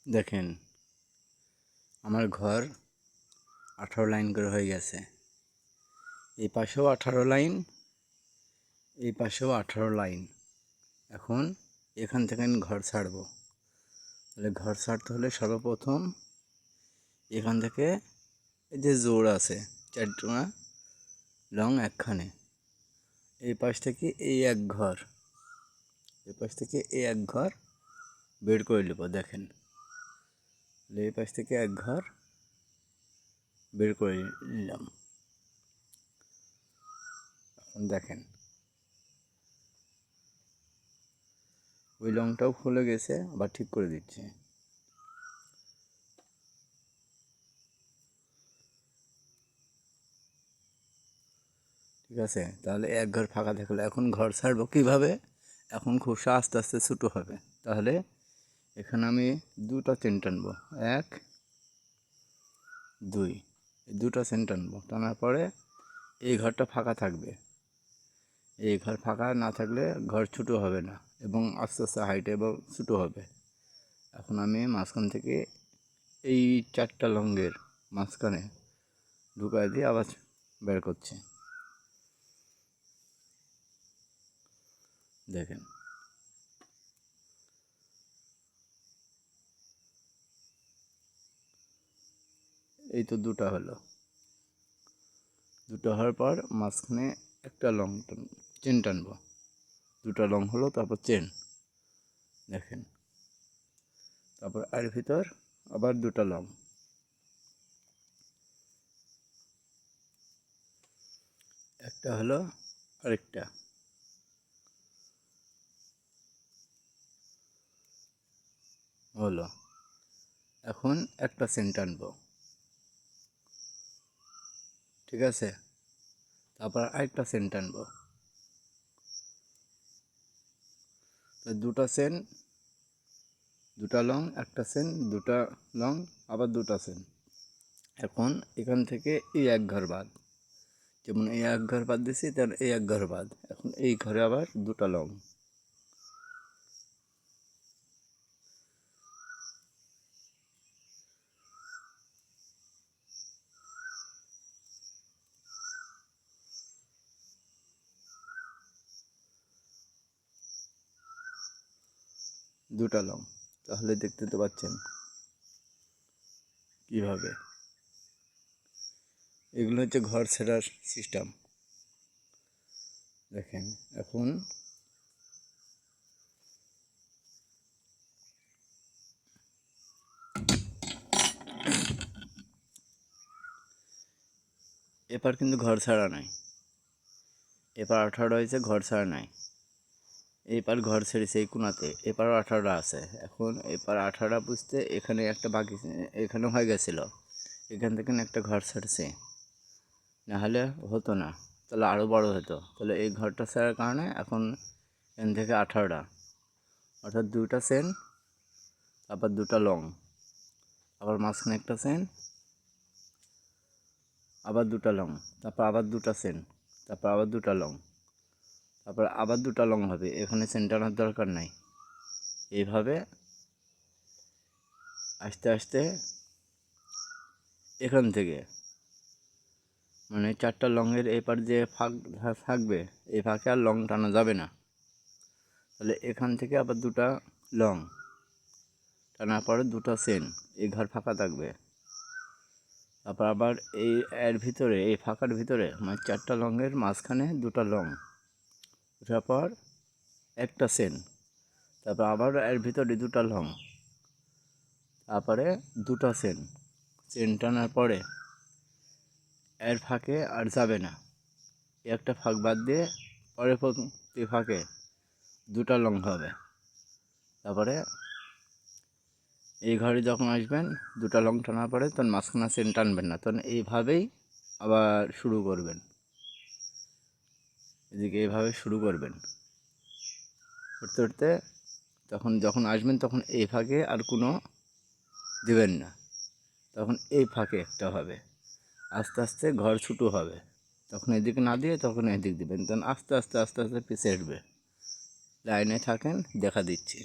দেখেন আমার ঘর 18 লাইন করে হয়ে গেছে। এই পাশেও 18 লাইন, এই পাশেও 18 লাইন। এখন এখান থেকে আমি ঘর ছাড়ব। তাহলে ঘর ছাড়তে হলে সর্বপ্রথম এখান থেকে এই যে জোড় আছে 4টা লং একখানে, এই পাশ থেকে এই এক ঘর, এই পাশ থেকে এই এক ঘর বের করে নেব। দেখেন এই পাশ থেকে এক ঘর বের করে নিলাম। এখন দেখেন ওই লংটাও খুলে গেছে, আবার ঠিক করে দিচ্ছি। ঠিক আছে, তাহলে এক ঘর ফাঁকা থাকলো। এখন ঘর ছাড়বো কীভাবে? এখন খোসা আস্তে আস্তে ছোটো হবে। তাহলে এখানে আমি দুটো চেন টানবো, 1 2, এই দুটো চেন টানবো। টানার পরে এই ঘরটা ফাঁকা থাকবে। এই ঘর ফাঁকা না থাকলে ঘর ছোটো হবে না এবং আস্তে আস্তে হাইটে এবং ছোটো হবে। এখন আমি মাঝখান থেকে এই 4টা লংয়ের মাঝখানে ঢুকাই দিয়ে আবার বের করছি। দেখেন এই তো দুটো হলো। দুটো হওয়ার পর মাঝখানে একটা লং চেন টানবো। দুটো লং হলো, তারপর চেন। দেখেন তারপর এর ভিতর আবার দুটো লং, একটা হলো আরেকটা। হলো, এখন একটা চেন টানবো। ঠিক আছে, তারপর আরেকটা চেন টানবো। তো দুটো চেন, দুটা লং, একটা চেন, দুটা লং, আবার দুটা চেন। এখন এখান থেকে এই এক ঘর বাদ, যেমন এই এক ঘর বাদ দিছি, তার এই এক ঘর বাদ। এখন এই ঘরে আবার দুটা লং, দুটা লং। তাহলে দেখতে তো পাচ্ছেন কীভাবে। এগুলো হচ্ছে ঘর ছেঁড়ার সিস্টেম। দেখেন এখন এপার কিন্তু ঘর ছাড়া নাই, এপার 18 হয়েছে, ঘর ছাড়া নাই। এইপার ঘর ছেড়েছে এই কোনাতে, এপারও 18 আছে। এখন এপার 18 বুঝতে এখানে একটা বাকি, এখানে হয়ে গেছিলো, এখান থেকে একটা ঘর ছাড়ছে, নাহলে হতো না, তাহলে আরও বড় হতো। তাহলে এই ঘরটা ছাড়ার কারণে এখন এখান থেকে 18টা, অর্থাৎ দুটা চেন, আবার দুটা লং, আবার মাঝখানে একটা চেন, আবার দুটা লং, তারপর আবার দুটা চেন, তারপর আবার দুটা লং, তারপর আবার দুটা লং হবে। এখানে চেন টানার দরকার নাই। এইভাবে আস্তে আস্তে এখান থেকে মানে 4টা লংয়ের এপার যে ফাঁক থাকবে, এই ফাঁকে আর লং টানা যাবে না। তাহলে এখান থেকে আবার দুটা লং টানার পরে দুটো চেন, এই ঘর ফাঁকা থাকবে। তারপর আবার এই এর ভিতরে, এই ফাঁকার ভিতরে মানে 4টা লংয়ের মাঝখানে দুটো লং ওঠার পর একটা চেন, তারপর আবার এর ভিতরে দুটো লং, তারপরে দুটো চেন। চেন টানার পরে এর ফাঁকে আর যাবে না, একটা ফাঁক বাদ দিয়ে পরে প্রতি ফাঁকে দুটো লং হবে। তারপরে এই ঘরে যখন আসবেন, দুটো লং টানার পরে তখন মাঝখানে চেন টানবেন না, তখন এইভাবেই আবার শুরু করবেন। এদিকে এইভাবে শুরু করবেন, করতে করতে তখন যখন আসবেন তখন এই ফাঁকে আর কোনো দেবেন না, তখন এই ফাঁকে একটা হবে। আস্তে আস্তে ঘর ছোটো হবে, তখন এদিকে না দিয়ে তখন এদিক দিবেন, তখন আস্তে আস্তে আস্তে আস্তে পিছিয়ে উঠবে। লাইনে থাকেন, দেখা দিচ্ছি।